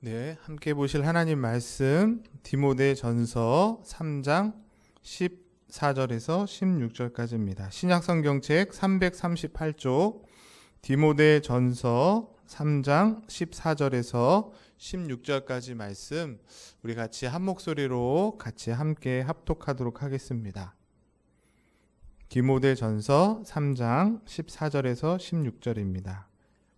네, 함께 보실 하나님 말씀 디모데전서 3장 14절에서 16절까지입니다. 신약성경책 338쪽 디모데전서 3장 14절에서 16절까지 말씀 우리 같이 한 목소리로 같이 함께 합독하도록 하겠습니다. 디모데전서 3장 14절에서 16절입니다.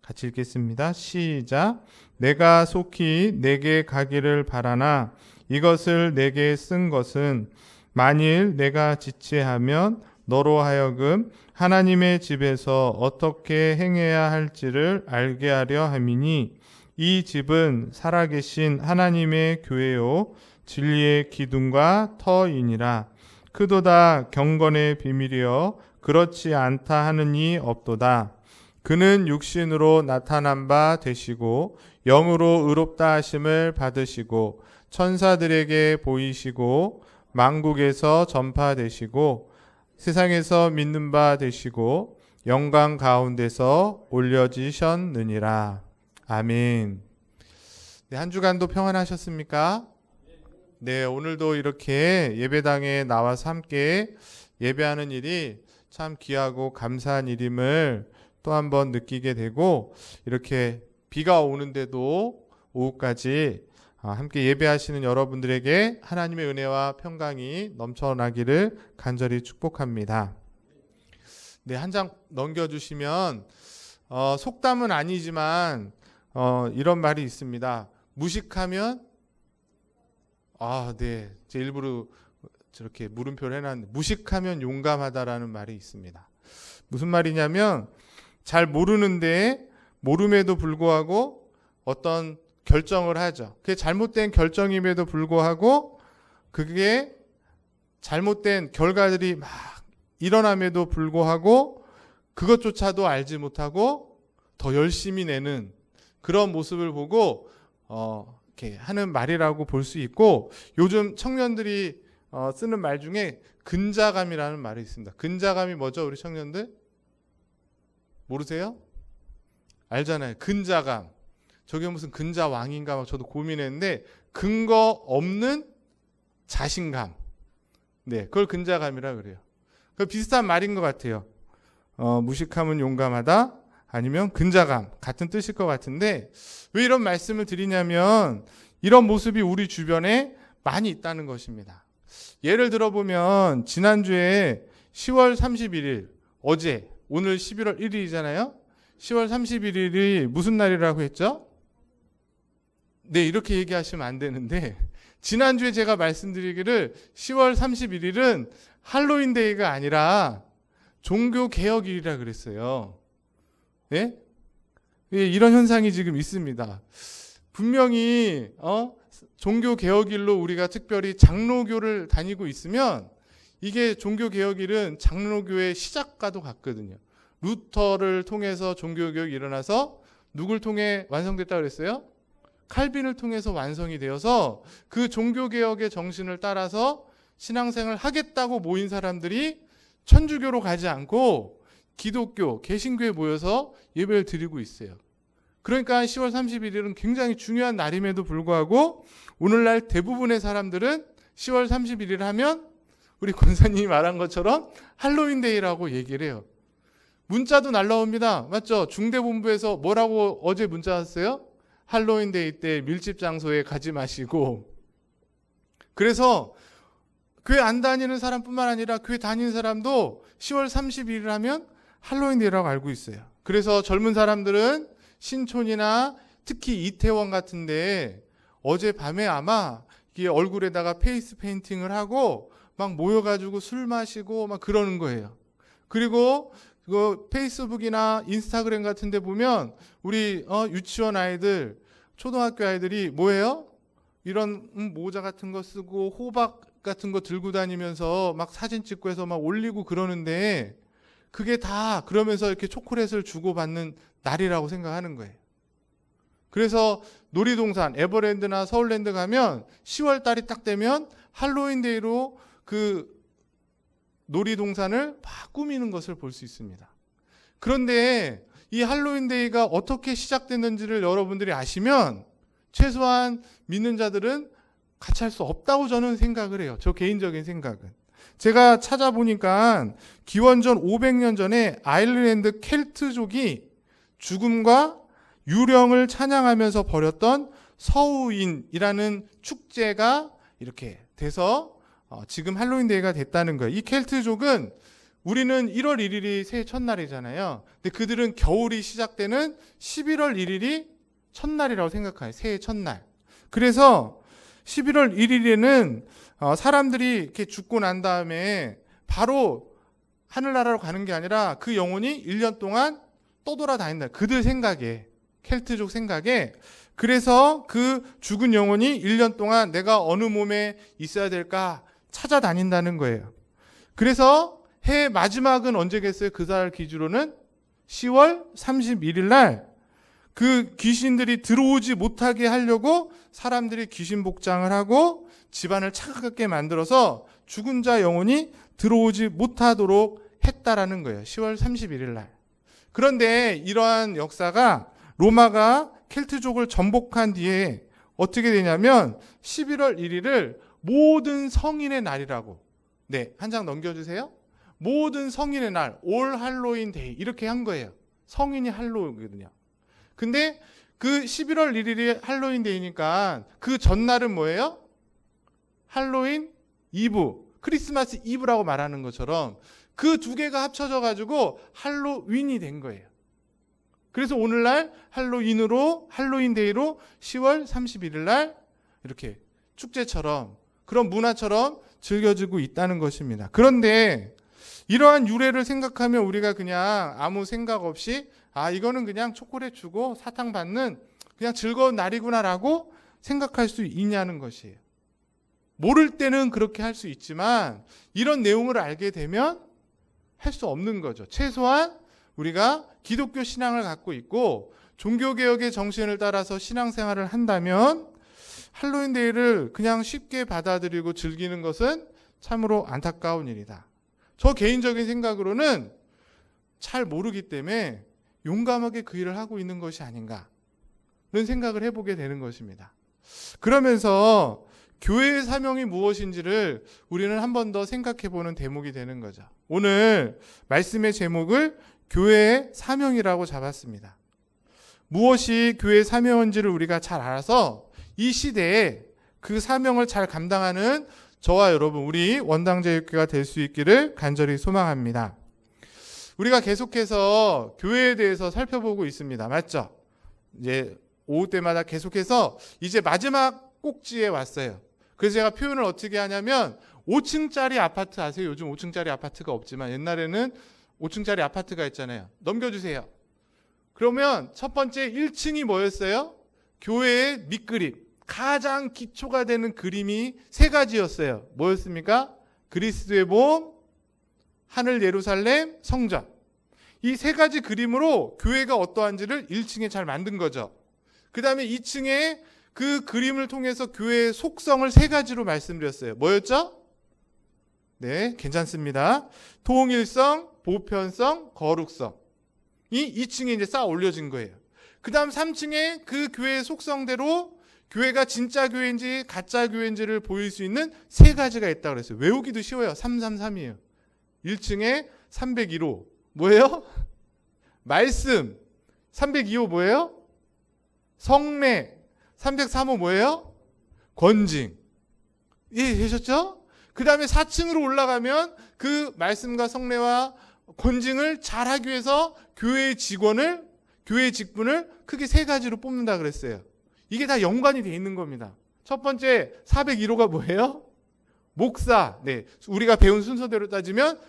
같이 읽겠습니다. 시작. 내가 속히 내게 가기를 바라나 이것을 내게 쓴 것은 만일 내가 지체하면 너로 하여금 하나님의 집에서 어떻게 행해야 할지를 알게 하려 함이니 이 집은 살아계신 하나님의 교회요 진리의 기둥과 터이니라. 크도다 경건의 비밀이여 그렇지 않다 하느니 없도다. 그는 육신으로 나타난 바 되시고 영으로 의롭다 하심을 받으시고 천사들에게 보이시고 만국에서 전파되시고 세상에서 믿는 바 되시고 영광 가운데서 올려지셨느니라. 아멘. 네, 한 주간도 평안하셨습니까? 네, 오늘도 이렇게 예배당에 나와서 함께 예배하는 일이 참 귀하고 감사한 일임을 또 한 번 느끼게 되고, 이렇게 비가 오는데도 오후까지 함께 예배하시는 여러분들에게 하나님의 은혜와 평강이 넘쳐나기를 간절히 축복합니다. 네, 한 장 넘겨주시면 속담은 아니지만 이런 말이 있습니다. 무식하면 네, 제 일부러 저렇게 물음표를 해놨는데 무식하면 용감하다라는 말이 있습니다. 무슨 말이냐면 잘 모르는데 모름에도 불구하고 어떤 결정을 하죠. 그게 잘못된 결정임에도 불구하고 그게 잘못된 결과들이 막 일어남에도 불구하고 그것조차도 알지 못하고 더 열심히 내는 그런 모습을 보고 이렇게 하는 말이라고 볼 수 있고, 요즘 청년들이 쓰는 말 중에 근자감이라는 말이 있습니다. 근자감이 뭐죠, 우리 청년들? 모르세요? 알잖아요. 근자감. 저게 무슨 근자왕인가 막 저도 고민했는데 근거 없는 자신감. 네, 그걸 근자감이라 그래요. 그 비슷한 말인 것 같아요. 무식함은 용감하다 아니면 근자감 같은 뜻일 것 같은데, 왜 이런 말씀을 드리냐면 이런 모습이 우리 주변에 많이 있다는 것입니다. 예를 들어보면 지난주에 10월 31일 어제 오늘 11월 1일이잖아요. 10월 31일이 무슨 날이라고 했죠? 네, 이렇게 얘기하시면 안 되는데 지난주에 제가 말씀드리기를 10월 31일은 할로윈데이가 아니라 종교개혁일이라 그랬어요. 예? 이런 현상이 지금 있습니다. 분명히 종교개혁일로 우리가 특별히 장로교를 다니고 있으면 이게 종교개혁일은 장로교의 시작과도 같거든요. 루터를 통해서 종교개혁이 일어나서 누굴 통해 완성됐다고 그랬어요? 칼빈을 통해서 완성이 되어서 그 종교개혁의 정신을 따라서 신앙생활을 하겠다고 모인 사람들이 천주교로 가지 않고 기독교, 개신교에 모여서 예배를 드리고 있어요. 그러니까 10월 31일은 굉장히 중요한 날임에도 불구하고 오늘날 대부분의 사람들은 10월 31일 하면 우리 권사님이 말한 것처럼 할로윈데이라고 얘기를 해요. 문자도 날라옵니다. 맞죠? 중대본부에서 뭐라고 어제 문자 왔어요? 할로윈데이 때 밀집 장소에 가지 마시고. 그래서 교회 안 다니는 사람뿐만 아니라 교회 다니는 사람도 10월 31일 하면 할로윈데이라고 알고 있어요. 그래서 젊은 사람들은 신촌이나 특히 이태원 같은데 어젯밤에 아마 이게 얼굴에다가 페이스 페인팅을 하고 막 모여가지고 술 마시고 막 그러는 거예요. 그리고 그 페이스북이나 인스타그램 같은 데 보면 우리 유치원 아이들, 초등학교 아이들이 뭐예요? 이런 모자 같은 거 쓰고 호박 같은 거 들고 다니면서 막 사진 찍고 해서 막 올리고 그러는데, 그게 다 그러면서 이렇게 초콜릿을 주고받는 날이라고 생각하는 거예요. 그래서 놀이동산, 에버랜드나 서울랜드 가면 10월 달이 딱 되면 할로윈데이로 그 놀이동산을 막 꾸미는 것을 볼 수 있습니다. 그런데 이 할로윈데이가 어떻게 시작됐는지를 여러분들이 아시면 최소한 믿는 자들은 같이 할 수 없다고 저는 생각을 해요. 저 개인적인 생각은. 제가 찾아보니까 기원전 500년 전에 아일랜드 켈트족이 죽음과 유령을 찬양하면서 벌였던 서우인이라는 축제가 이렇게 돼서 지금 할로윈 데이가 됐다는 거예요. 이 켈트족은 우리는 1월 1일이 새해 첫날이잖아요. 근데 그들은 겨울이 시작되는 11월 1일이 첫날이라고 생각해요. 새해 첫날. 그래서 11월 1일에는 사람들이 이렇게 죽고 난 다음에 바로 하늘나라로 가는 게 아니라 그 영혼이 1년 동안 떠돌아다닌다. 그들 생각에, 켈트족 생각에. 그래서 그 죽은 영혼이 1년 동안 내가 어느 몸에 있어야 될까 찾아다닌다는 거예요. 그래서 해 마지막은 언제겠어요? 그 달 기준으로는 10월 31일 날 그 귀신들이 들어오지 못하게 하려고 사람들이 귀신 복장을 하고 집안을 차갑게 만들어서 죽은 자 영혼이 들어오지 못하도록 했다라는 거예요. 10월 31일 날. 그런데 이러한 역사가 로마가 켈트족을 전복한 뒤에 어떻게 되냐면 11월 1일을 모든 성인의 날이라고. 네, 한 장 넘겨주세요. 모든 성인의 날, 올 할로윈 데이 이렇게 한 거예요. 성인이 할로윈이거든요. 근데 그 11월 1일이 할로윈 데이니까 그 전날은 뭐예요? 할로윈 이브, 크리스마스 이브라고 말하는 것처럼 그 두 개가 합쳐져 가지고 할로윈이 된 거예요. 그래서 오늘날 할로윈 데이로 10월 31일 날 이렇게 축제처럼 그런 문화처럼 즐겨지고 있다는 것입니다. 그런데 이러한 유래를 생각하면 우리가 그냥 아무 생각 없이 이거는 그냥 초콜릿 주고 사탕 받는 그냥 즐거운 날이구나라고 생각할 수 있냐는 것이에요. 모를 때는 그렇게 할 수 있지만 이런 내용을 알게 되면 할 수 없는 거죠. 최소한 우리가 기독교 신앙을 갖고 있고 종교개혁의 정신을 따라서 신앙생활을 한다면 할로윈 데이를 그냥 쉽게 받아들이고 즐기는 것은 참으로 안타까운 일이다. 저 개인적인 생각으로는 잘 모르기 때문에 용감하게 그 일을 하고 있는 것이 아닌가 그런 생각을 해보게 되는 것입니다. 그러면서 교회의 사명이 무엇인지를 우리는 한 번 더 생각해보는 대목이 되는 거죠. 오늘 말씀의 제목을 교회의 사명이라고 잡았습니다. 무엇이 교회의 사명인지를 우리가 잘 알아서 이 시대에 그 사명을 잘 감당하는 저와 여러분, 우리 원당제육교가 될 수 있기를 간절히 소망합니다. 우리가 계속해서 교회에 대해서 살펴보고 있습니다. 맞죠? 이제 오후 때마다 계속해서 이제 마지막 꼭지에 왔어요. 그래서 제가 표현을 어떻게 하냐면 5층짜리 아파트 아세요? 요즘 5층짜리 아파트가 없지만 옛날에는 5층짜리 아파트가 있잖아요. 넘겨주세요. 그러면 첫 번째 1층이 뭐였어요? 교회의 밑그림. 가장 기초가 되는 그림이 세 가지였어요. 뭐였습니까? 그리스도의 몸, 하늘 예루살렘, 성전. 이 세 가지 그림으로 교회가 어떠한지를 1층에 잘 만든 거죠. 그 다음에 2층에 그 그림을 통해서 교회의 속성을 세 가지로 말씀드렸어요. 뭐였죠? 네, 괜찮습니다. 통일성, 보편성, 거룩성. 이 2층에 이제 쌓아 올려진 거예요. 그 다음 3층에 그 교회의 속성대로 교회가 진짜 교회인지 가짜 교회인지를 보일 수 있는 세 가지가 있다고 그랬어요. 외우기도 쉬워요. 333이에요. 1층에 302호. 뭐예요? 말씀. 302호 뭐예요? 성례. 303호 뭐예요? 권징. 이해되셨죠? 그 다음에 4층으로 올라가면 그 말씀과 성례와 권징을 잘하기 위해서 교회의 직원을, 교회의 직분을 크게 세 가지로 뽑는다 그랬어요. 이게 다 연관이 돼 있는 겁니다. 첫 번째 401호가 뭐예요? 목사. 네, 우리가 배운 순서대로 따지면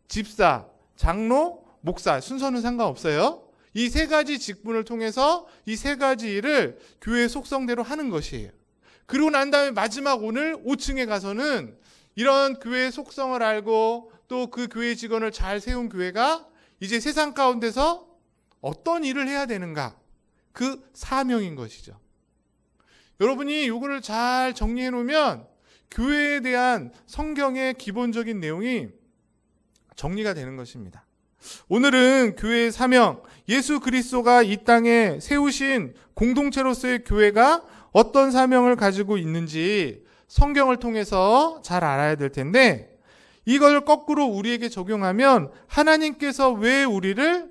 집사, 장로, 목사 순서는 상관없어요. 이 세 가지 직분을 통해서 이 세 가지 일을 교회의 속성대로 하는 것이에요. 그리고 난 다음에 마지막 오늘 5층에 가서는 이런 교회의 속성을 알고 또 그 교회 직원을 잘 세운 교회가 이제 세상 가운데서 어떤 일을 해야 되는가? 그 사명인 것이죠. 여러분이 이거를 잘 정리해 놓으면 교회에 대한 성경의 기본적인 내용이 정리가 되는 것입니다. 오늘은 교회의 사명, 예수 그리스도가 이 땅에 세우신 공동체로서의 교회가 어떤 사명을 가지고 있는지 성경을 통해서 잘 알아야 될 텐데, 이걸 거꾸로 우리에게 적용하면 하나님께서 왜 우리를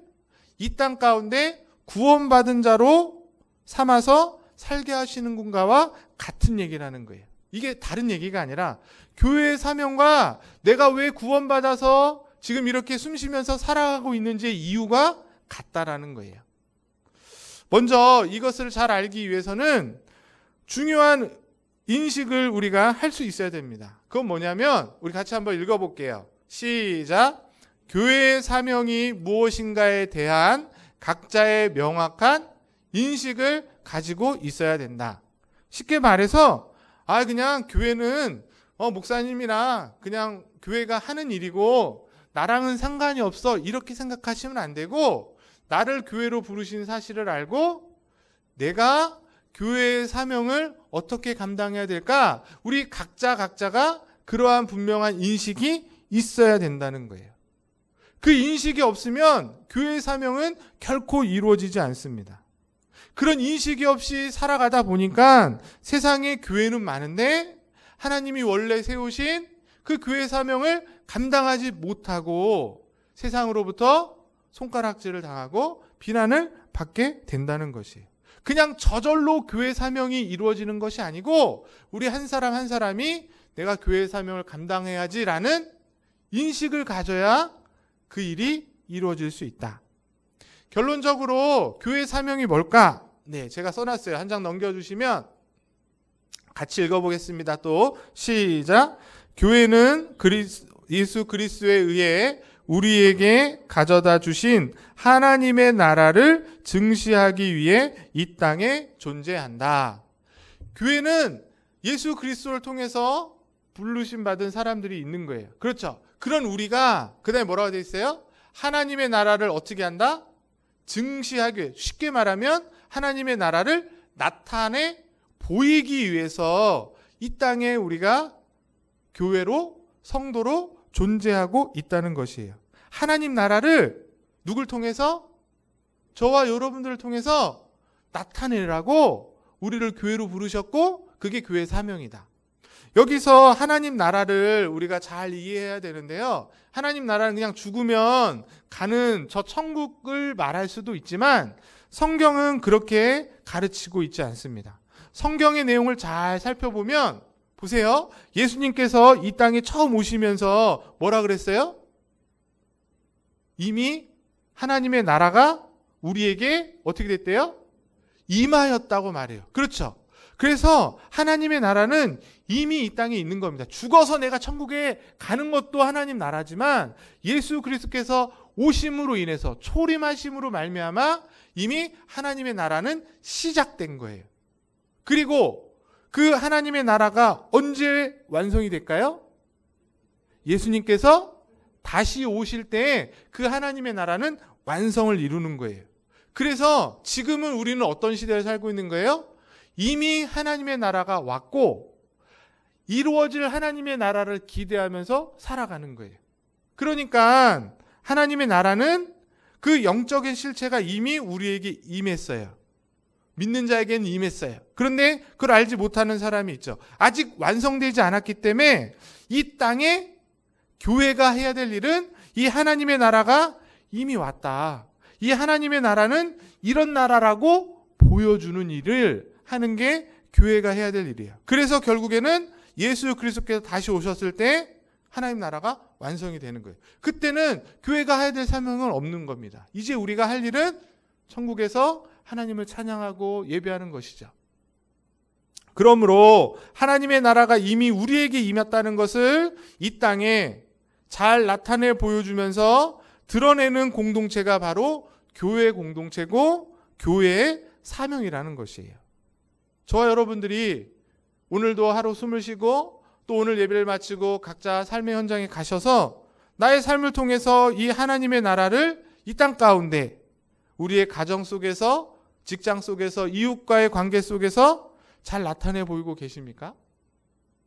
이 땅 가운데 구원받은 자로 삼아서 살게 하시는 건가와 같은 얘기를 하는 거예요. 이게 다른 얘기가 아니라 교회의 사명과 내가 왜 구원받아서 지금 이렇게 숨쉬면서 살아가고 있는지의 이유가 같다라는 거예요. 먼저 이것을 잘 알기 위해서는 중요한 인식을 우리가 할 수 있어야 됩니다. 그건 뭐냐면 우리 같이 한번 읽어볼게요. 시작. 교회의 사명이 무엇인가에 대한 각자의 명확한 인식을 가지고 있어야 된다. 쉽게 말해서 그냥 교회는 목사님이나 그냥 교회가 하는 일이고 나랑은 상관이 없어, 이렇게 생각하시면 안 되고, 나를 교회로 부르신 사실을 알고 내가 교회의 사명을 어떻게 감당해야 될까? 우리 각자가 그러한 분명한 인식이 있어야 된다는 거예요. 그 인식이 없으면 교회의 사명은 결코 이루어지지 않습니다. 그런 인식이 없이 살아가다 보니까 세상에 교회는 많은데 하나님이 원래 세우신 그 교회 사명을 감당하지 못하고 세상으로부터 손가락질을 당하고 비난을 받게 된다는 것이에요. 그냥 저절로 교회 사명이 이루어지는 것이 아니고 우리 한 사람 한 사람이 내가 교회 사명을 감당해야지라는 인식을 가져야 그 일이 이루어질 수 있다. 결론적으로 교회 사명이 뭘까? 네, 제가 써놨어요. 한 장 넘겨주시면 같이 읽어보겠습니다. 또 시작. 교회는 예수 그리스도에 의해 우리에게 가져다 주신 하나님의 나라를 증시하기 위해 이 땅에 존재한다. 교회는 예수 그리스도를 통해서 부르심 받은 사람들이 있는 거예요. 그렇죠? 그런 우리가 그다음에 뭐라고 되어 있어요? 하나님의 나라를 어떻게 한다? 증시하기 위해. 쉽게 말하면 하나님의 나라를 나타내 보이기 위해서 이 땅에 우리가 교회로, 성도로 존재하고 있다는 것이에요. 하나님 나라를 누굴 통해서? 저와 여러분들을 통해서 나타내라고 우리를 교회로 부르셨고, 그게 교회 사명이다. 여기서 하나님 나라를 우리가 잘 이해해야 되는데요. 하나님 나라는 그냥 죽으면 가는 저 천국을 말할 수도 있지만 성경은 그렇게 가르치고 있지 않습니다. 성경의 내용을 잘 살펴보면 보세요. 예수님께서 이 땅에 처음 오시면서 뭐라 그랬어요? 이미 하나님의 나라가 우리에게 어떻게 됐대요? 임하였다고 말해요. 그렇죠? 그래서 하나님의 나라는 이미 이 땅에 있는 겁니다. 죽어서 내가 천국에 가는 것도 하나님 나라지만 예수 그리스도께서 오심으로 인해서 초림하심으로 말미암아 이미 하나님의 나라는 시작된 거예요. 그리고 그 하나님의 나라가 언제 완성이 될까요? 예수님께서 다시 오실 때 그 하나님의 나라는 완성을 이루는 거예요. 그래서 지금은 우리는 어떤 시대를 살고 있는 거예요? 이미 하나님의 나라가 왔고 이루어질 하나님의 나라를 기대하면서 살아가는 거예요. 그러니까 하나님의 나라는 그 영적인 실체가 이미 우리에게 임했어요. 믿는 자에게는 임했어요. 그런데 그걸 알지 못하는 사람이 있죠. 아직 완성되지 않았기 때문에 이 땅에 교회가 해야 될 일은 이 하나님의 나라가 이미 왔다. 이 하나님의 나라는 이런 나라라고 보여주는 일을 하는 게 교회가 해야 될 일이에요. 그래서 결국에는 예수 그리스도께서 다시 오셨을 때 하나님 나라가 완성이 되는 거예요. 그때는 교회가 해야 될 사명은 없는 겁니다. 이제 우리가 할 일은 천국에서 하나님을 찬양하고 예배하는 것이죠. 그러므로 하나님의 나라가 이미 우리에게 임했다는 것을 이 땅에 잘 나타내 보여주면서 드러내는 공동체가 바로 교회 공동체고 교회의 사명이라는 것이에요. 저와 여러분들이 오늘도 하루 숨을 쉬고 또 오늘 예배를 마치고 각자 삶의 현장에 가셔서 나의 삶을 통해서 이 하나님의 나라를 이 땅 가운데 우리의 가정 속에서, 직장 속에서, 이웃과의 관계 속에서 잘 나타내 보이고 계십니까?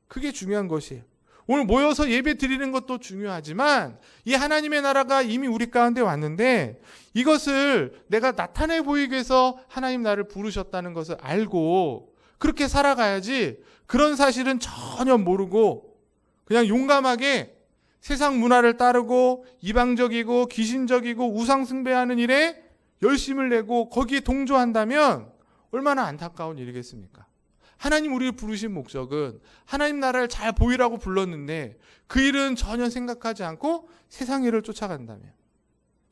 그게 중요한 것이에요. 오늘 모여서 예배 드리는 것도 중요하지만 이 하나님의 나라가 이미 우리 가운데 왔는데 이것을 내가 나타내 보이기 위해서 하나님 나를 부르셨다는 것을 알고 그렇게 살아가야지, 그런 사실은 전혀 모르고 그냥 용감하게 세상 문화를 따르고 이방적이고 귀신적이고 우상숭배하는 일에 열심을 내고 거기에 동조한다면 얼마나 안타까운 일이겠습니까? 하나님 우리를 부르신 목적은 하나님 나라를 잘 보이라고 불렀는데 그 일은 전혀 생각하지 않고 세상 일을 쫓아간다면,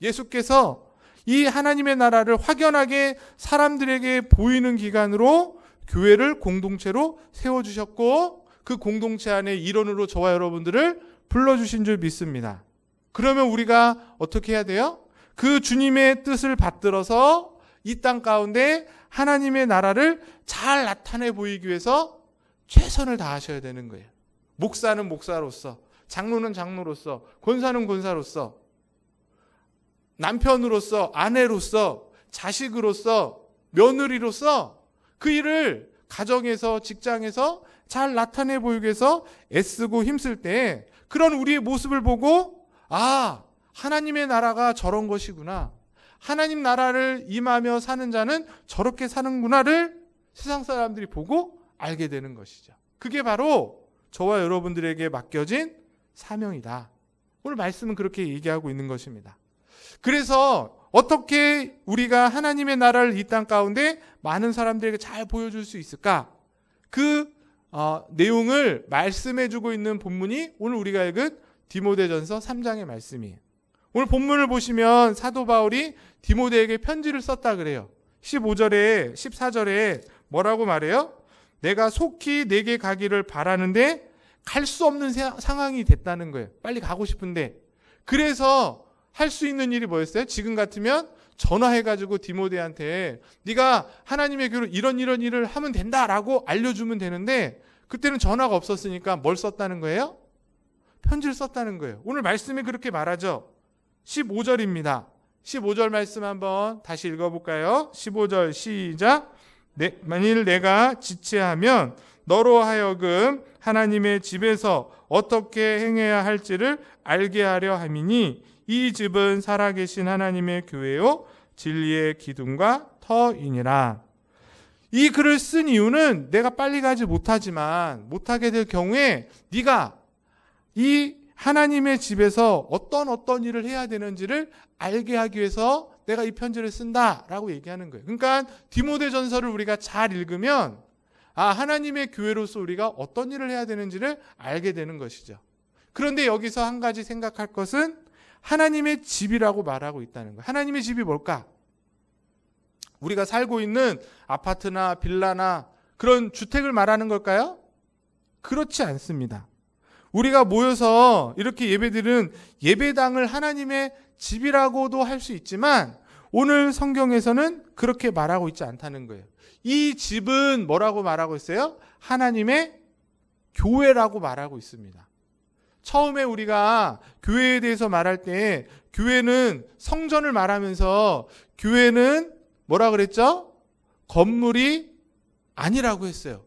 예수께서 이 하나님의 나라를 확연하게 사람들에게 보이는 기간으로 교회를 공동체로 세워주셨고 그 공동체 안에 일원으로 저와 여러분들을 불러주신 줄 믿습니다. 그러면 우리가 어떻게 해야 돼요? 그 주님의 뜻을 받들어서 이 땅 가운데 하나님의 나라를 잘 나타내 보이기 위해서 최선을 다하셔야 되는 거예요. 목사는 목사로서, 장로는 장로로서, 권사는 권사로서, 남편으로서, 아내로서, 자식으로서, 며느리로서 그 일을 가정에서, 직장에서 잘 나타내 보이기 위해서 애쓰고 힘쓸 때 그런 우리의 모습을 보고 아, 하나님의 나라가 저런 것이구나, 하나님 나라를 임하며 사는 자는 저렇게 사는구나를 세상 사람들이 보고 알게 되는 것이죠. 그게 바로 저와 여러분들에게 맡겨진 사명이다. 오늘 말씀은 그렇게 얘기하고 있는 것입니다. 그래서 어떻게 우리가 하나님의 나라를 이 땅 가운데 많은 사람들에게 잘 보여줄 수 있을까? 그 내용을 말씀해주고 있는 본문이 오늘 우리가 읽은 디모데전서 3장의 말씀이에요. 오늘 본문을 보시면 사도 바울이 디모데에게 편지를 썼다 그래요. 15절에 14절에 뭐라고 말해요? 내가 속히 내게 가기를 바라는데 갈 수 없는 상황이 됐다는 거예요. 빨리 가고 싶은데. 그래서 할 수 있는 일이 뭐였어요? 지금 같으면 전화해가지고 디모데한테 네가 하나님의 교회로 이런 일을 하면 된다라고 알려주면 되는데 그때는 전화가 없었으니까 뭘 썼다는 거예요? 편지를 썼다는 거예요. 오늘 말씀이 그렇게 말하죠. 15절입니다. 15절 말씀 한번 다시 읽어볼까요? 15절 시작. 만일 내가 지체하면 너로 하여금 하나님의 집에서 어떻게 행해야 할지를 알게 하려 함이니 이 집은 살아계신 하나님의 교회요 진리의 기둥과 터이니라. 이 글을 쓴 이유는 내가 빨리 가지 못하지만 못하게 될 경우에 네가 이 하나님의 집에서 어떤 일을 해야 되는지를 알게 하기 위해서 내가 이 편지를 쓴다라고 얘기하는 거예요. 그러니까 디모데전서를 우리가 잘 읽으면 하나님의 교회로서 우리가 어떤 일을 해야 되는지를 알게 되는 것이죠. 그런데 여기서 한 가지 생각할 것은 하나님의 집이라고 말하고 있다는 거예요. 하나님의 집이 뭘까? 우리가 살고 있는 아파트나 빌라나 그런 주택을 말하는 걸까요? 그렇지 않습니다. 우리가 모여서 이렇게 예배드리는 예배당을 하나님의 집이라고도 할 수 있지만 오늘 성경에서는 그렇게 말하고 있지 않다는 거예요. 이 집은 뭐라고 말하고 있어요? 하나님의 교회라고 말하고 있습니다. 처음에 우리가 교회에 대해서 말할 때 교회는 성전을 말하면서 교회는 뭐라 그랬죠? 건물이 아니라고 했어요.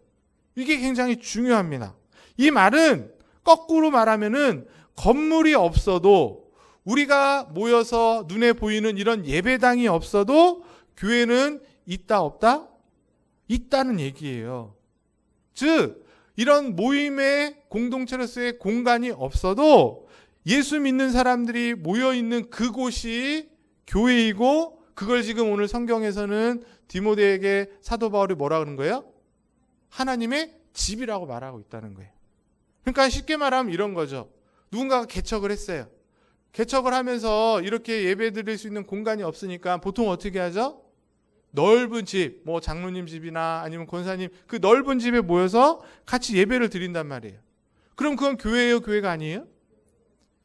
이게 굉장히 중요합니다. 이 말은 거꾸로 말하면은 건물이 없어도 우리가 모여서 눈에 보이는 이런 예배당이 없어도 교회는 있다 없다? 있다는 얘기예요. 즉 이런 모임의 공동체로서의 공간이 없어도 예수 믿는 사람들이 모여있는 그곳이 교회이고 그걸 지금 오늘 성경에서는 디모데에게 사도 바울이 뭐라 그러는 거예요? 하나님의 집이라고 말하고 있다는 거예요. 그러니까 쉽게 말하면 이런 거죠. 누군가가 개척을 했어요. 개척을 하면서 이렇게 예배 드릴 수 있는 공간이 없으니까 보통 어떻게 하죠? 넓은 집, 뭐 장로님 집이나 아니면 권사님 그 넓은 집에 모여서 같이 예배를 드린단 말이에요. 그럼 그건 교회예요, 교회가 아니에요?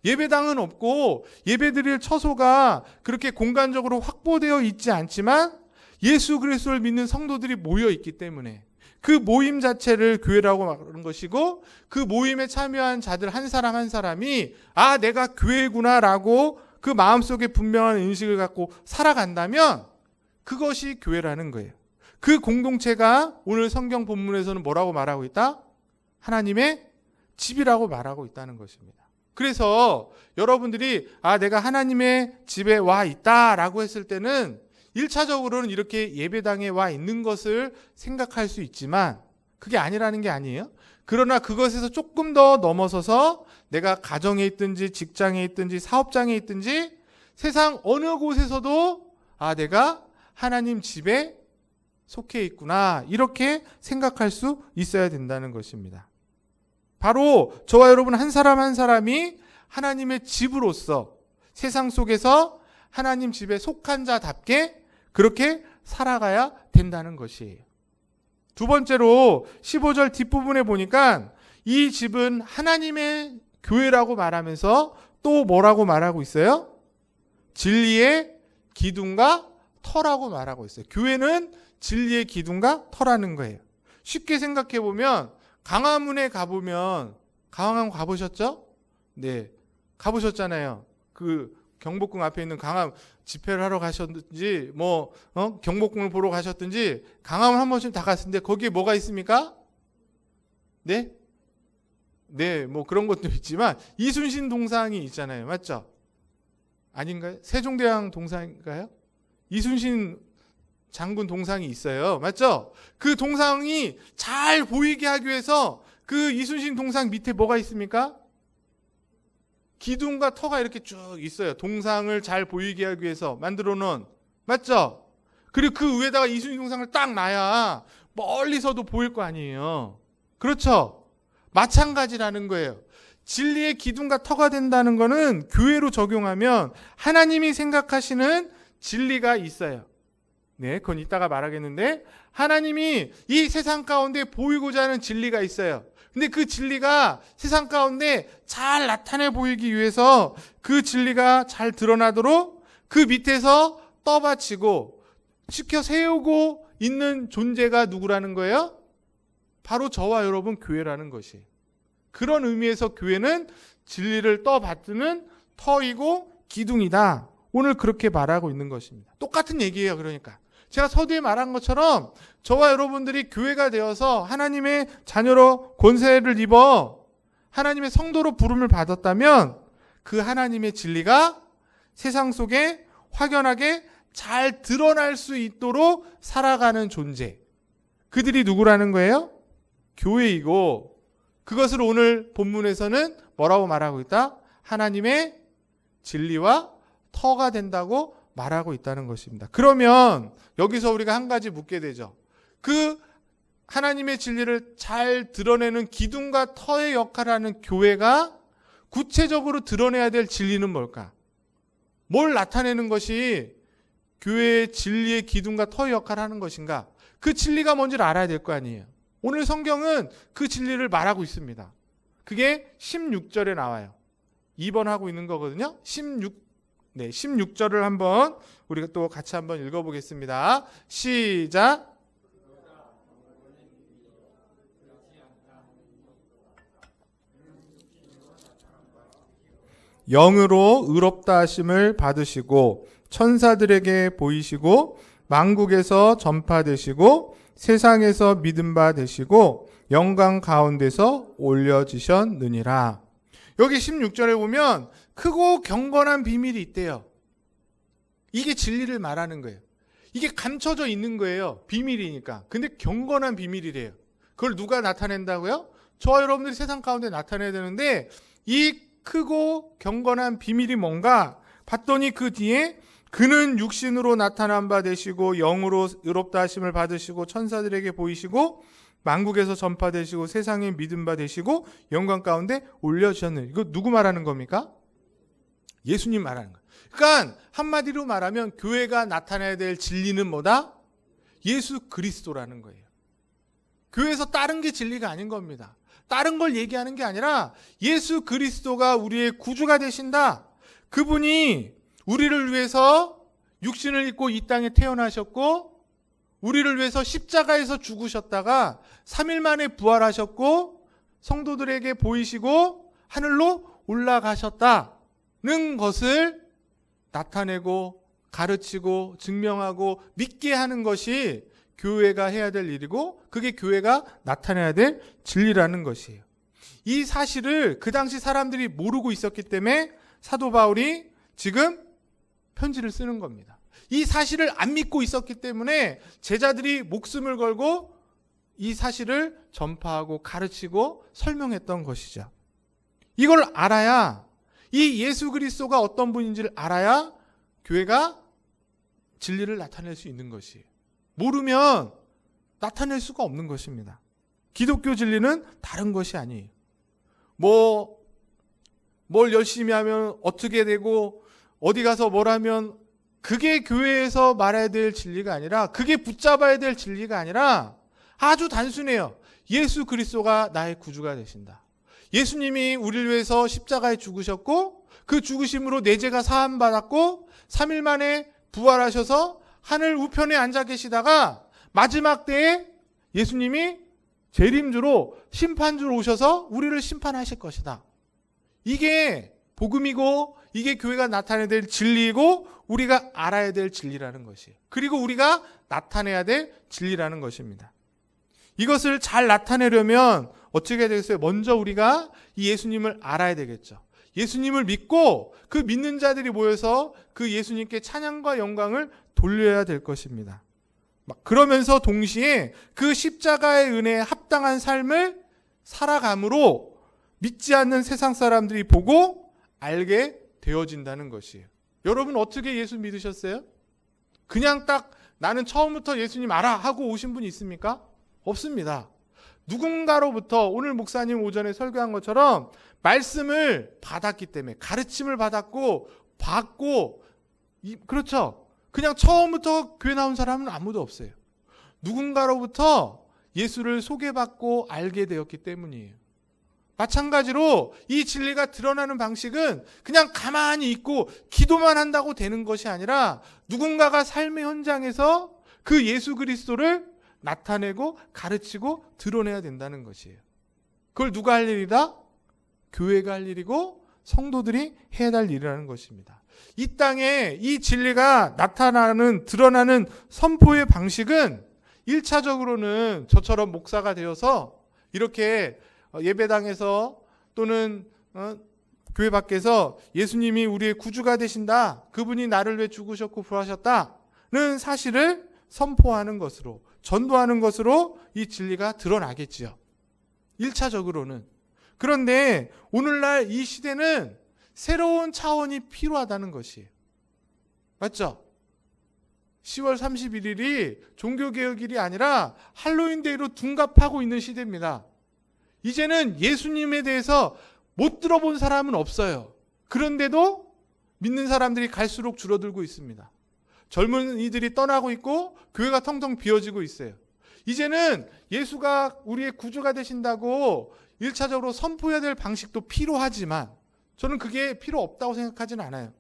예배당은 없고 예배 드릴 처소가 그렇게 공간적으로 확보되어 있지 않지만 예수 그리스도를 믿는 성도들이 모여 있기 때문에 그 모임 자체를 교회라고 말하는 것이고 그 모임에 참여한 자들 한 사람 한 사람이 내가 교회구나라고 그 마음속에 분명한 인식을 갖고 살아간다면 그것이 교회라는 거예요. 그 공동체가 오늘 성경 본문에서는 뭐라고 말하고 있다? 하나님의 집이라고 말하고 있다는 것입니다. 그래서 여러분들이 내가 하나님의 집에 와 있다라고 했을 때는 1차적으로는 이렇게 예배당에 와 있는 것을 생각할 수 있지만 그게 아니라는 게 아니에요. 그러나 그것에서 조금 더 넘어서서 내가 가정에 있든지 직장에 있든지 사업장에 있든지 세상 어느 곳에서도 내가 하나님 집에 속해 있구나, 이렇게 생각할 수 있어야 된다는 것입니다. 바로 저와 여러분 한 사람 한 사람이 하나님의 집으로서 세상 속에서 하나님 집에 속한 자답게 그렇게 살아가야 된다는 것이에요. 두 번째로 15절 뒷부분에 보니까 이 집은 하나님의 교회라고 말하면서 또 뭐라고 말하고 있어요? 진리의 기둥과 터라고 말하고 있어요. 교회는 진리의 기둥과 터라는 거예요. 쉽게 생각해 보면 강화문에 가보면, 강화문 가보셨죠? 네, 가보셨잖아요. 그 경복궁 앞에 있는 강화문 집회를 하러 가셨든지 경복궁을 보러 가셨든지 강화문 한 번쯤 다 갔는데 거기에 뭐가 있습니까? 네? 네, 뭐 그런 것도 있지만 이순신 동상이 있잖아요. 맞죠? 아닌가요? 세종대왕 동상인가요? 이순신 장군 동상이 있어요. 맞죠? 그 동상이 잘 보이게 하기 위해서 그 이순신 동상 밑에 뭐가 있습니까? 기둥과 터가 이렇게 쭉 있어요. 동상을 잘 보이게 하기 위해서 만들어 놓은. 맞죠? 그리고 그 위에다가 이순신 동상을 딱 놔야 멀리서도 보일 거 아니에요. 그렇죠? 마찬가지라는 거예요. 진리의 기둥과 터가 된다는 거는 교회로 적용하면 하나님이 생각하시는 진리가 있어요. 네, 그건 이따가 말하겠는데, 하나님이 이 세상 가운데 보이고자 하는 진리가 있어요. 근데 그 진리가 세상 가운데 잘 나타내 보이기 위해서 그 진리가 잘 드러나도록 그 밑에서 떠받치고 지켜 세우고 있는 존재가 누구라는 거예요? 바로 저와 여러분 교회라는 것이. 그런 의미에서 교회는 진리를 떠받드는 터이고 기둥이다. 오늘 그렇게 말하고 있는 것입니다. 똑같은 얘기예요. 그러니까 제가 서두에 말한 것처럼 저와 여러분들이 교회가 되어서 하나님의 자녀로 권세를 입어 하나님의 성도로 부름을 받았다면 그 하나님의 진리가 세상 속에 확연하게 잘 드러날 수 있도록 살아가는 존재, 그들이 누구라는 거예요? 교회이고, 그것을 오늘 본문에서는 뭐라고 말하고 있다? 하나님의 진리와 터가 된다고 말하고 있다는 것입니다. 그러면 여기서 우리가 한 가지 묻게 되죠. 그 하나님의 진리를 잘 드러내는 기둥과 터의 역할을 하는 교회가 구체적으로 드러내야 될 진리는 뭘까? 뭘 나타내는 것이 교회의 진리의 기둥과 터의 역할을 하는 것인가? 그 진리가 뭔지를 알아야 될 거 아니에요. 오늘 성경은 그 진리를 말하고 있습니다. 그게 16절에 나와요. 2번 하고 있는 거거든요. 16절을 한번 우리가 또 같이 한번 읽어보겠습니다. 시작. 영으로 의롭다 하심을 받으시고 천사들에게 보이시고 만국에서 전파되시고 세상에서 믿음 바 되시고 영광 가운데서 올려지셨느니라. 여기 16절에 보면 크고 경건한 비밀이 있대요. 이게 진리를 말하는 거예요. 이게 감춰져 있는 거예요. 비밀이니까. 근데 경건한 비밀이래요. 그걸 누가 나타낸다고요? 저와 여러분들이 세상 가운데 나타내야 되는데, 이 크고 경건한 비밀이 뭔가 봤더니 그 뒤에 그는 육신으로 나타난 바 되시고 영으로 의롭다 하심을 받으시고 천사들에게 보이시고 만국에서 전파되시고 세상에 믿음 바 되시고 영광 가운데 올려주셨느니. 이거 누구 말하는 겁니까? 예수님 말하는 거예요. 그러니까 한마디로 말하면 교회가 나타내야 될 진리는 뭐다? 예수 그리스도라는 거예요. 교회에서 다른 게 진리가 아닌 겁니다. 다른 걸 얘기하는 게 아니라 예수 그리스도가 우리의 구주가 되신다. 그분이 우리를 위해서 육신을 입고 이 땅에 태어나셨고 우리를 위해서 십자가에서 죽으셨다가 3일 만에 부활하셨고 성도들에게 보이시고 하늘로 올라가셨다는 것을 나타내고 가르치고 증명하고 믿게 하는 것이 교회가 해야 될 일이고 그게 교회가 나타내야 될 진리라는 것이에요. 이 사실을 그 당시 사람들이 모르고 있었기 때문에 사도 바울이 지금 편지를 쓰는 겁니다. 이 사실을 안 믿고 있었기 때문에 제자들이 목숨을 걸고 이 사실을 전파하고 가르치고 설명했던 것이죠. 이걸 알아야, 이 예수 그리스도가 어떤 분인지를 알아야 교회가 진리를 나타낼 수 있는 것이에요. 모르면 나타낼 수가 없는 것입니다. 기독교 진리는 다른 것이 아니에요. 뭘 열심히 하면 어떻게 되고 어디 가서 뭘 하면 그게 교회에서 말해야 될 진리가 아니라, 그게 붙잡아야 될 진리가 아니라 아주 단순해요. 예수 그리스도가 나의 구주가 되신다. 예수님이 우리를 위해서 십자가에 죽으셨고 그 죽으심으로 내 죄가 사함 받았고 3일 만에 부활하셔서 하늘 우편에 앉아 계시다가 마지막 때에 예수님이 재림주로 심판주로 오셔서 우리를 심판하실 것이다. 이게 복음이고 이게 교회가 나타내야 될 진리이고 우리가 알아야 될 진리라는 것이에요. 그리고 우리가 나타내야 될 진리라는 것입니다. 이것을 잘 나타내려면 어떻게 되겠어요? 먼저 우리가 이 예수님을 알아야 되겠죠. 예수님을 믿고 그 믿는 자들이 모여서 그 예수님께 찬양과 영광을 돌려야 될 것입니다. 그러면서 동시에 그 십자가의 은혜에 합당한 삶을 살아감으로 믿지 않는 세상 사람들이 보고 알게 되어진다는 것이에요. 여러분 어떻게 예수 믿으셨어요? 그냥 딱 나는 처음부터 예수님 알아 하고 오신 분이 있습니까? 없습니다. 누군가로부터 오늘 목사님 오전에 설교한 것처럼 말씀을 받았기 때문에, 가르침을 받았고 받고, 그렇죠. 그냥 처음부터 교회 나온 사람은 아무도 없어요. 누군가로부터 예수를 소개받고 알게 되었기 때문이에요. 마찬가지로 이 진리가 드러나는 방식은 그냥 가만히 있고 기도만 한다고 되는 것이 아니라 누군가가 삶의 현장에서 그 예수 그리스도를 나타내고 가르치고 드러내야 된다는 것이에요. 그걸 누가 할 일이다? 교회가 할 일이고 성도들이 해야 할 일이라는 것입니다. 이 땅에 이 진리가 나타나는, 드러나는 선포의 방식은 1차적으로는 저처럼 목사가 되어서 이렇게 예배당에서 또는 교회 밖에서 예수님이 우리의 구주가 되신다, 그분이 나를 위해 죽으셨고 부활하셨다는 사실을 선포하는 것으로, 전도하는 것으로 이 진리가 드러나겠지요. 1차적으로는. 그런데 오늘날 이 시대는 새로운 차원이 필요하다는 것이에요. 맞죠? 10월 31일이 종교개혁일이 아니라 할로윈데이로 둔갑하고 있는 시대입니다. 이제는 예수님에 대해서 못 들어본 사람은 없어요. 그런데도 믿는 사람들이 갈수록 줄어들고 있습니다. 젊은이들이 떠나고 있고 교회가 텅텅 비어지고 있어요. 이제는 예수가 우리의 구주가 되신다고 1차적으로 선포해야 될 방식도 필요하지만 저는 그게 필요 없다고 생각하지는 않아요.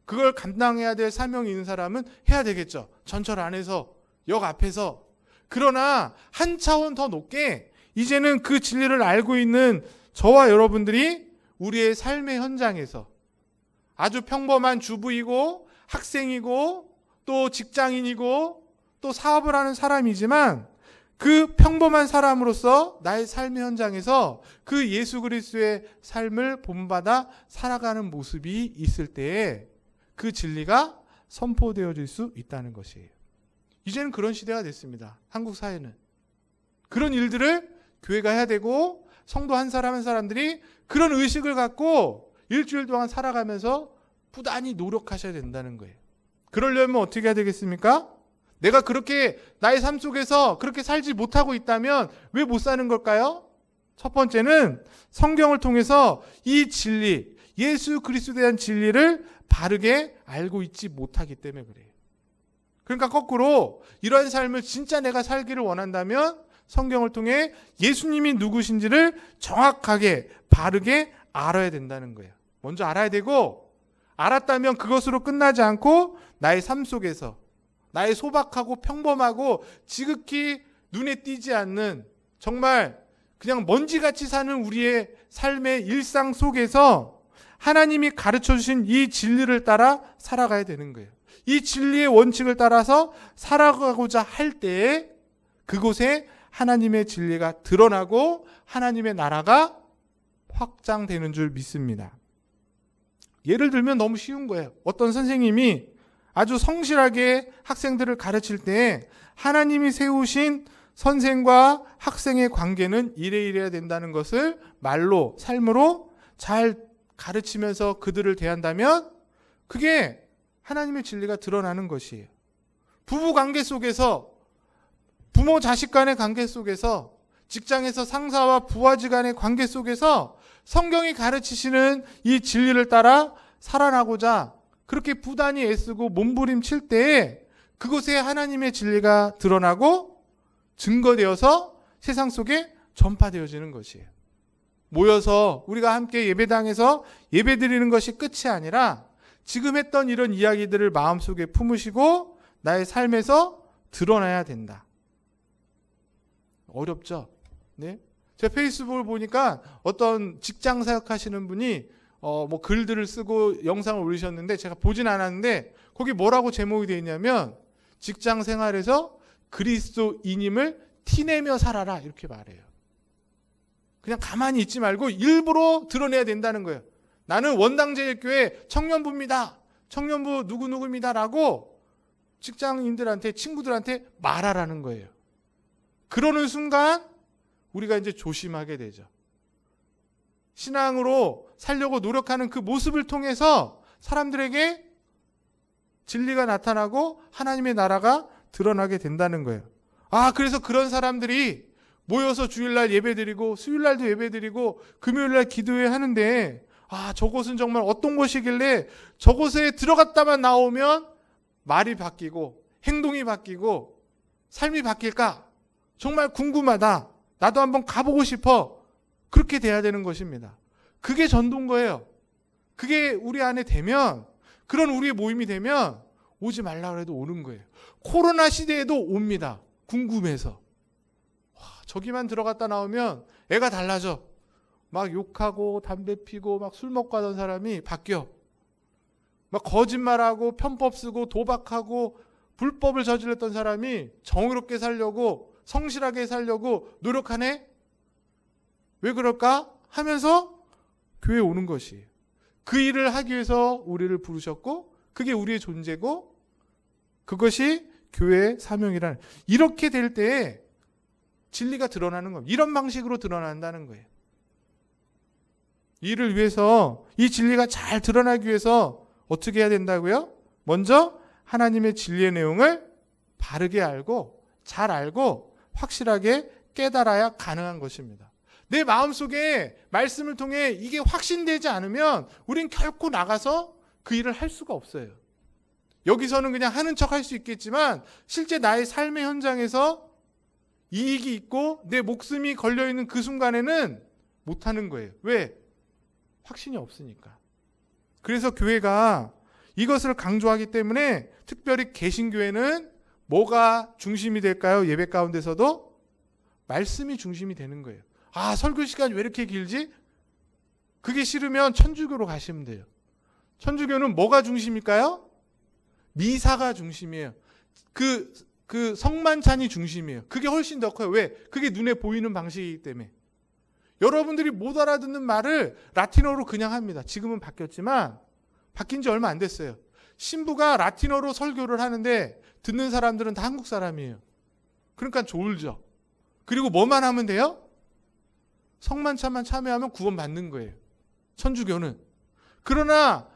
그걸 감당해야 될 사명이 있는 사람은 해야 되겠죠. 전철 안에서, 역 앞에서. 그러나 한 차원 더 높게 이제는 그 진리를 알고 있는 저와 여러분들이 우리의 삶의 현장에서 아주 평범한 주부이고 학생이고 또 직장인이고 또 사업을 하는 사람이지만 그 평범한 사람으로서 나의 삶의 현장에서 그 예수 그리스도의 삶을 본받아 살아가는 모습이 있을 때에 그 진리가 선포되어질 수 있다는 것이에요. 이제는 그런 시대가 됐습니다. 한국 사회는. 그런 일들을 교회가 해야 되고 성도 한 사람 한 사람들이 그런 의식을 갖고 일주일 동안 살아가면서 부단히 노력하셔야 된다는 거예요. 그러려면 어떻게 해야 되겠습니까? 내가 그렇게 나의 삶 속에서 그렇게 살지 못하고 있다면 왜 못 사는 걸까요? 첫 번째는 성경을 통해서 이 진리, 예수 그리스도에 대한 진리를 바르게 알고 있지 못하기 때문에 그래요. 그러니까 거꾸로 이런 삶을 진짜 내가 살기를 원한다면 성경을 통해 예수님이 누구신지를 정확하게 바르게 알아야 된다는 거예요. 먼저 알아야 되고, 알았다면 그것으로 끝나지 않고 나의 삶 속에서 나의 소박하고 평범하고 지극히 눈에 띄지 않는 정말 그냥 먼지같이 사는 우리의 삶의 일상 속에서 하나님이 가르쳐주신 이 진리를 따라 살아가야 되는 거예요. 이 진리의 원칙을 따라서 살아가고자 할 때에 그곳에 하나님의 진리가 드러나고 하나님의 나라가 확장되는 줄 믿습니다. 예를 들면 너무 쉬운 거예요. 어떤 선생님이 아주 성실하게 학생들을 가르칠 때 하나님이 세우신 선생과 학생의 관계는 이래야 된다는 것을 말로, 삶으로 잘 가르치면서 그들을 대한다면 그게 하나님의 진리가 드러나는 것이에요. 부부 관계 속에서, 부모 자식 간의 관계 속에서, 직장에서 상사와 부하직 간의 관계 속에서 성경이 가르치시는 이 진리를 따라 살아나고자 그렇게 부단히 애쓰고 몸부림칠 때에 그곳에 하나님의 진리가 드러나고 증거되어서 세상 속에 전파되어지는 것이에요. 모여서 우리가 함께 예배당에서 예배드리는 것이 끝이 아니라 지금 했던 이런 이야기들을 마음속에 품으시고 나의 삶에서 드러나야 된다. 어렵죠? 네? 제가 페이스북을 보니까 어떤 직장 사역하시는 분이 뭐 글들을 쓰고 영상을 올리셨는데 제가 보진 않았는데 거기 뭐라고 제목이 되어 있냐면 직장 생활에서 그리스도인임을 티내며 살아라 이렇게 말해요. 그냥 가만히 있지 말고 일부러 드러내야 된다는 거예요. 나는 원당제일교회 청년부입니다. 청년부 누구누구입니다 라고 직장인들한테 친구들한테 말하라는 거예요. 그러는 순간 우리가 이제 조심하게 되죠. 신앙으로 살려고 노력하는 그 모습을 통해서 사람들에게 진리가 나타나고 하나님의 나라가 드러나게 된다는 거예요. 그래서 그런 사람들이 모여서 주일날 예배드리고 수요일날도 예배드리고 금요일날 기도회 하는데 저곳은 정말 어떤 곳이길래 저곳에 들어갔다만 나오면 말이 바뀌고 행동이 바뀌고 삶이 바뀔까? 정말 궁금하다. 나도 한번 가보고 싶어. 그렇게 돼야 되는 것입니다. 그게 전도인 그게 우리 안에 되면, 그런 우리의 모임이 되면 오지 말라 해도 오는 거예요. 코로나 시대에도 옵니다. 궁금해서. 저기만 들어갔다 나오면 애가 달라져. 막 욕하고 담배 피고 막 술 먹고 하던 사람이 바뀌어. 막 거짓말하고 편법 쓰고 도박하고 불법을 저질렀던 사람이 정의롭게 살려고 성실하게 살려고 노력하네? 왜 그럴까? 하면서 교회에 오는 것이에요. 그 일을 하기 위해서 우리를 부르셨고 그게 우리의 존재고 그것이 교회의 사명이라는, 이렇게 될 때에 진리가 드러나는 겁니다. 이런 방식으로 드러난다는 거예요. 이를 위해서, 이 진리가 잘 드러나기 위해서 어떻게 해야 된다고요? 먼저 하나님의 진리의 내용을 바르게 알고 잘 알고 확실하게 깨달아야 가능한 것입니다. 내 마음속에 말씀을 통해 이게 확신되지 않으면 우린 결코 나가서 그 일을 할 수가 없어요. 여기서는 그냥 하는 척 할 수 있겠지만 실제 나의 삶의 현장에서 이익이 있고 내 목숨이 걸려있는 그 순간에는 못하는 거예요. 왜? 확신이 없으니까. 그래서 교회가 이것을 강조하기 때문에 특별히 개신교회는 뭐가 중심이 될까요? 예배 가운데서도 말씀이 중심이 되는 거예요. 설교 시간이 왜 이렇게 길지? 그게 싫으면 천주교로 가시면 돼요. 천주교는 뭐가 중심일까요? 미사가 중심이에요. 그 성만찬이 중심이에요. 그게 훨씬 더 커요. 왜? 그게 눈에 보이는 방식이기 때문에. 여러분들이 못 알아듣는 말을 라틴어로 그냥 합니다. 지금은 바뀌었지만 바뀐 지 얼마 안 됐어요. 신부가 라틴어로 설교를 하는데 듣는 사람들은 다 한국 사람이에요. 그러니까 졸죠. 그리고 뭐만 하면 돼요? 성만찬만 참여하면 구원 받는 거예요. 천주교는. 그러나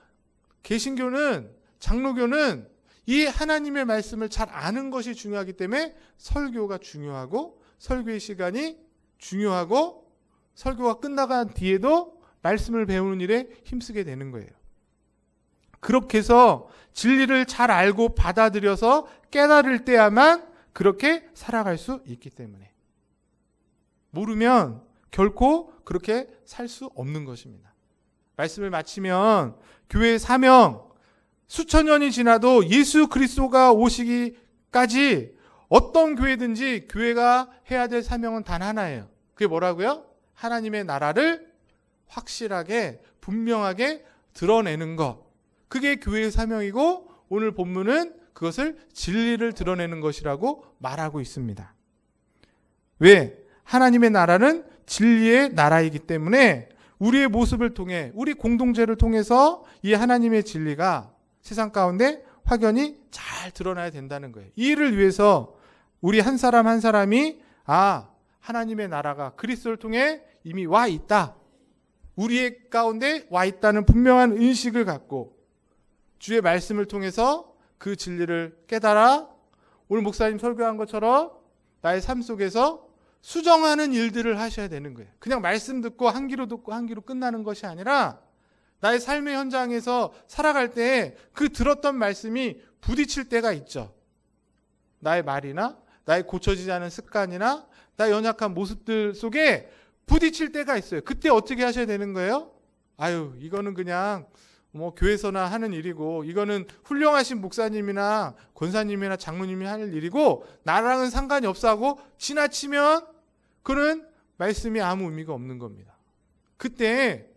개신교는, 장로교는 이 하나님의 말씀을 잘 아는 것이 중요하기 때문에 설교가 중요하고 설교의 시간이 중요하고 설교가 끝나간 뒤에도 말씀을 배우는 일에 힘쓰게 되는 거예요. 그렇게 해서 진리를 잘 알고 받아들여서 깨달을 때야만 그렇게 살아갈 수 있기 때문에. 모르면 결코 그렇게 살 수 없는 것입니다. 말씀을 마치면 교회의 사명, 수천 년이 지나도 예수 그리스도가 오시기까지 어떤 교회든지 교회가 해야 될 사명은 단 하나예요. 그게 뭐라고요? 하나님의 나라를 확실하게 분명하게 드러내는 것. 그게 교회의 사명이고 오늘 본문은 그것을 진리를 드러내는 것이라고 말하고 있습니다. 왜? 하나님의 나라는 진리의 나라이기 때문에 우리의 모습을 통해, 우리 공동체를 통해서 이 하나님의 진리가 세상 가운데 확연히 잘 드러나야 된다는 거예요. 이 일을 위해서 우리 한 사람 한 사람이 하나님의 나라가 그리스도를 통해 이미 와 있다. 우리의 가운데 와 있다는 분명한 인식을 갖고 주의 말씀을 통해서 그 진리를 깨달아 오늘 목사님 설교한 것처럼 나의 삶 속에서 수정하는 일들을 하셔야 되는 거예요. 그냥 말씀 듣고 한 귀로 듣고 한 귀로 끝나는 것이 아니라 나의 삶의 현장에서 살아갈 때 그 들었던 말씀이 부딪힐 때가 있죠. 나의 말이나 나의 고쳐지지 않은 습관이나 나의 연약한 모습들 속에 부딪힐 때가 있어요. 그때 어떻게 하셔야 되는 거예요? 이거는 그냥 교회에서나 하는 일이고, 이거는 훌륭하신 목사님이나 권사님이나 장로님이 하는 일이고 나랑은 상관이 없어 하고 지나치면 그는 말씀이 아무 의미가 없는 겁니다. 그때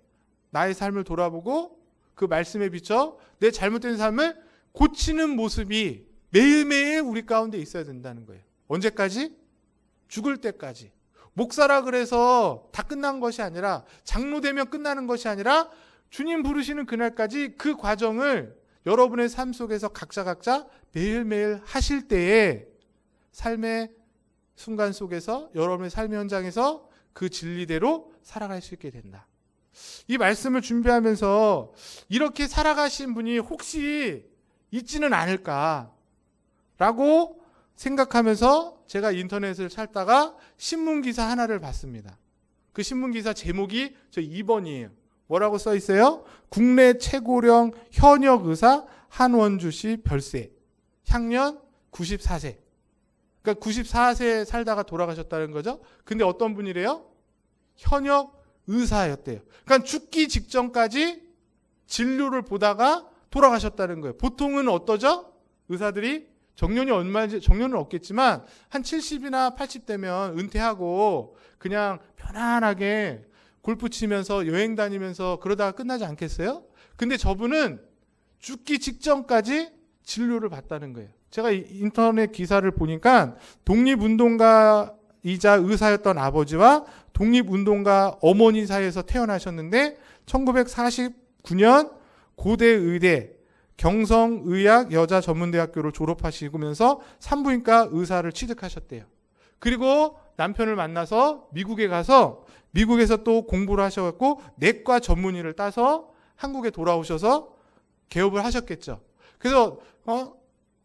나의 삶을 돌아보고 그 말씀에 비춰 내 잘못된 삶을 고치는 모습이 매일매일 우리 가운데 있어야 된다는 거예요. 언제까지? 죽을 때까지. 목사라 그래서 다 끝난 것이 아니라, 장로 되면 끝나는 것이 아니라 주님 부르시는 그날까지 그 과정을 여러분의 삶 속에서 각자 매일매일 하실 때에 삶의 순간 속에서 여러분의 삶의 현장에서 그 진리대로 살아갈 수 있게 된다. 이 말씀을 준비하면서 이렇게 살아가신 분이 혹시 있지는 않을까라고 생각하면서 제가 인터넷을 찾다가 신문기사 하나를 봤습니다. 그 신문기사 제목이 저 2번이에요. 뭐라고 써 있어요? 국내 최고령 현역 의사 한원주 씨 별세. 향년 94세. 그러니까 94세 살다가 돌아가셨다는 거죠. 근데 어떤 분이래요? 현역 의사였대요. 그러니까 죽기 직전까지 진료를 보다가 돌아가셨다는 거예요. 보통은 어떠죠? 의사들이 정년은 없겠지만 한 70이나 80대면 은퇴하고 그냥 편안하게 골프 치면서 여행 다니면서 그러다가 끝나지 않겠어요? 근데 저분은 죽기 직전까지 진료를 받다는 거예요. 제가 인터넷 기사를 보니까 독립운동가이자 의사였던 아버지와 독립운동가 어머니 사이에서 태어나셨는데 1949년 고대 의대 경성의학 여자전문대학교를 졸업하시면서 산부인과 의사를 취득하셨대요. 그리고 남편을 만나서 미국에 가서 미국에서 또 공부를 하셔갖고 내과 전문의를 따서 한국에 돌아오셔서 개업을 하셨겠죠. 그래서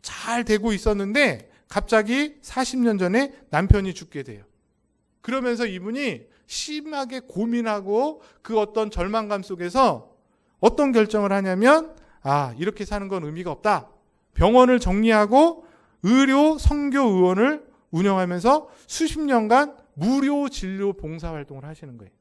잘 되고 있었는데 갑자기 40년 전에 남편이 죽게 돼요. 그러면서 이분이 심하게 고민하고 그 어떤 절망감 속에서 어떤 결정을 하냐면 이렇게 사는 건 의미가 없다. 병원을 정리하고 의료 선교 의원을 운영하면서 수십 년간 무료 진료 봉사활동을 하시는 거예요.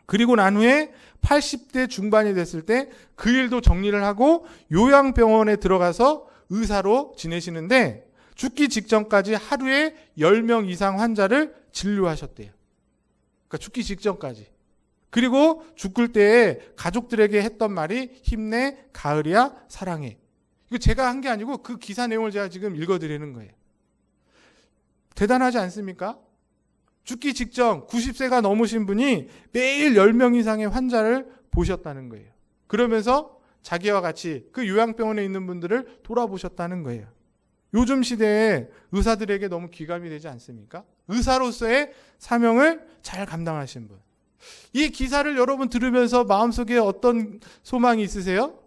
그리고 난 후에 80대 중반이 됐을 때 그 일도 정리를 하고 요양병원에 들어가서 의사로 지내시는데 죽기 직전까지 하루에 10명 이상 환자를 진료하셨대요. 그러니까 죽기 직전까지. 그리고 죽을 때에 가족들에게 했던 말이 힘내, 가을이야, 사랑해. 이거 제가 한 게 아니고 그 기사 내용을 제가 지금 읽어드리는 거예요. 대단하지 않습니까? 죽기 직전 90세가 넘으신 분이 매일 10명 이상의 환자를 보셨다는 거예요. 그러면서 자기와 같이 그 요양병원에 있는 분들을 돌아보셨다는 거예요. 요즘 시대에 의사들에게 너무 귀감이 되지 않습니까? 의사로서의 사명을 잘 감당하신 분. 이 기사를 여러분 들으면서 마음속에 어떤 소망이 있으세요?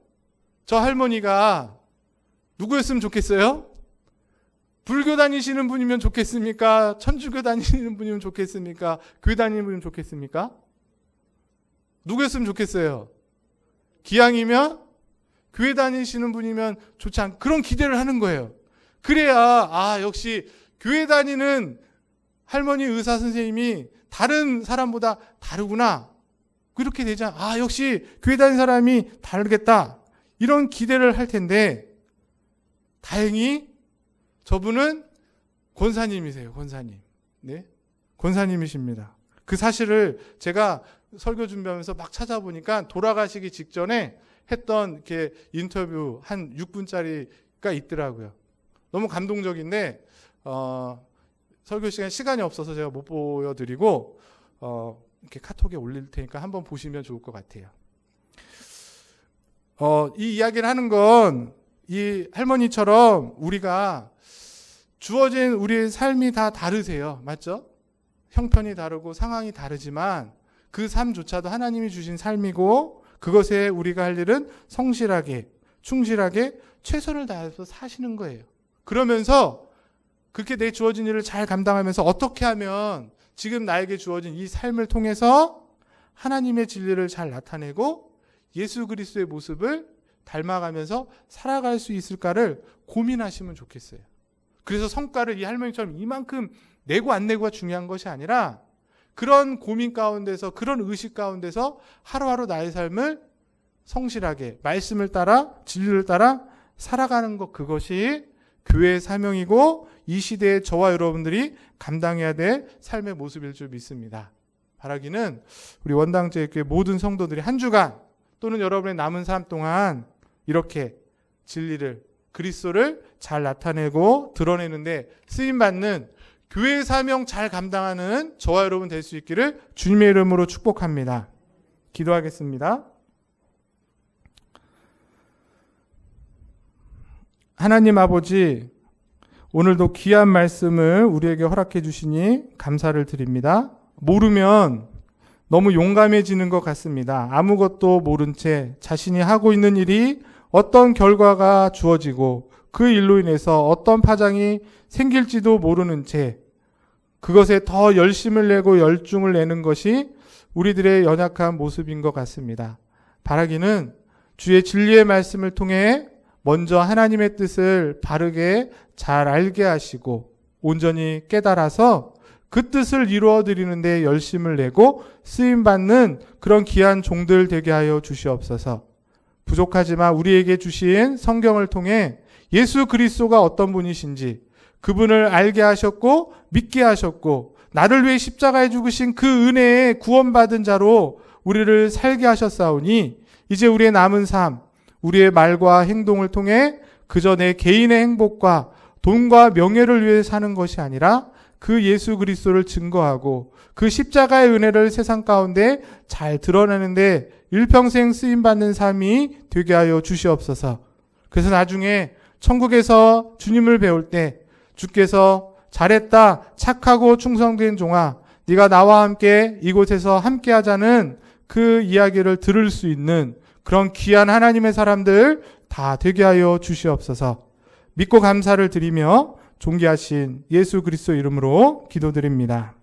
저 할머니가 누구였으면 좋겠어요? 불교 다니시는 분이면 좋겠습니까? 천주교 다니시는 분이면 좋겠습니까? 교회 다니는 분이면 좋겠습니까? 누구였으면 좋겠어요? 기왕이면 교회 다니시는 분이면 좋지 않 그런 기대를 하는 거예요. 그래야 역시 교회 다니는 할머니 의사 선생님이 다른 사람보다 다르구나. 그렇게 되자 역시 교회 다니는 사람이 다르겠다. 이런 기대를 할 텐데 다행히 저분은 권사님이세요. 권사님. 네? 권사님이십니다. 그 사실을 제가 설교 준비하면서 막 찾아보니까 돌아가시기 직전에 했던 이렇게 인터뷰 한 6분짜리가 있더라고요. 너무 감동적인데 설교 시간이 없어서 제가 못 보여드리고 이렇게 카톡에 올릴 테니까 한번 보시면 좋을 것 같아요. 이 이야기를 하는 건 이 할머니처럼 우리가 주어진 우리의 삶이 다 다르세요. 맞죠? 형편이 다르고 상황이 다르지만 그 삶조차도 하나님이 주신 삶이고 그것에 우리가 할 일은 성실하게 충실하게 최선을 다해서 사시는 거예요. 그러면서 그렇게 내 주어진 일을 잘 감당하면서 어떻게 하면 지금 나에게 주어진 이 삶을 통해서 하나님의 진리를 잘 나타내고 예수 그리스도의 모습을 닮아가면서 살아갈 수 있을까를 고민하시면 좋겠어요. 그래서 성과를 이 할머니처럼 이만큼 내고 안 내고가 중요한 것이 아니라 그런 고민 가운데서 그런 의식 가운데서 하루하루 나의 삶을 성실하게 말씀을 따라 진리를 따라 살아가는 것, 그것이 교회의 사명이고 이 시대에 저와 여러분들이 감당해야 될 삶의 모습일 줄 믿습니다. 바라기는 우리 원당제일교회 모든 성도들이 한 주간 또는 여러분의 남은 삶 동안 이렇게 진리를 그리스도를 잘 나타내고 드러내는데 쓰임받는 교회의 사명 잘 감당하는 저와 여러분 될 수 있기를 주님의 이름으로 축복합니다. 기도하겠습니다. 하나님 아버지, 오늘도 귀한 말씀을 우리에게 허락해 주시니 감사를 드립니다. 모르면 너무 용감해지는 것 같습니다. 아무것도 모른 채 자신이 하고 있는 일이 어떤 결과가 주어지고 그 일로 인해서 어떤 파장이 생길지도 모르는 채 그것에 더 열심을 내고 열중을 내는 것이 우리들의 연약한 모습인 것 같습니다. 바라기는 주의 진리의 말씀을 통해 먼저 하나님의 뜻을 바르게 잘 알게 하시고 온전히 깨달아서 그 뜻을 이루어 드리는 데 열심을 내고 쓰임받는 그런 귀한 종들 되게 하여 주시옵소서. 부족하지만 우리에게 주신 성경을 통해 예수 그리스도가 어떤 분이신지 그분을 알게 하셨고 믿게 하셨고 나를 위해 십자가에 죽으신 그 은혜에 구원받은 자로 우리를 살게 하셨사오니 이제 우리의 남은 삶, 우리의 말과 행동을 통해 그저 내 개인의 행복과 돈과 명예를 위해 사는 것이 아니라 그 예수 그리스도를 증거하고 그 십자가의 은혜를 세상 가운데 잘 드러내는데 일평생 쓰임받는 삶이 되게 하여 주시옵소서. 그래서 나중에 천국에서 주님을 배울 때 주께서 잘했다 착하고 충성된 종아 네가 나와 함께 이곳에서 함께 하자는 그 이야기를 들을 수 있는 그런 귀한 하나님의 사람들 다 되게 하여 주시옵소서. 믿고 감사를 드리며 존귀하신 예수 그리스도 이름으로 기도드립니다.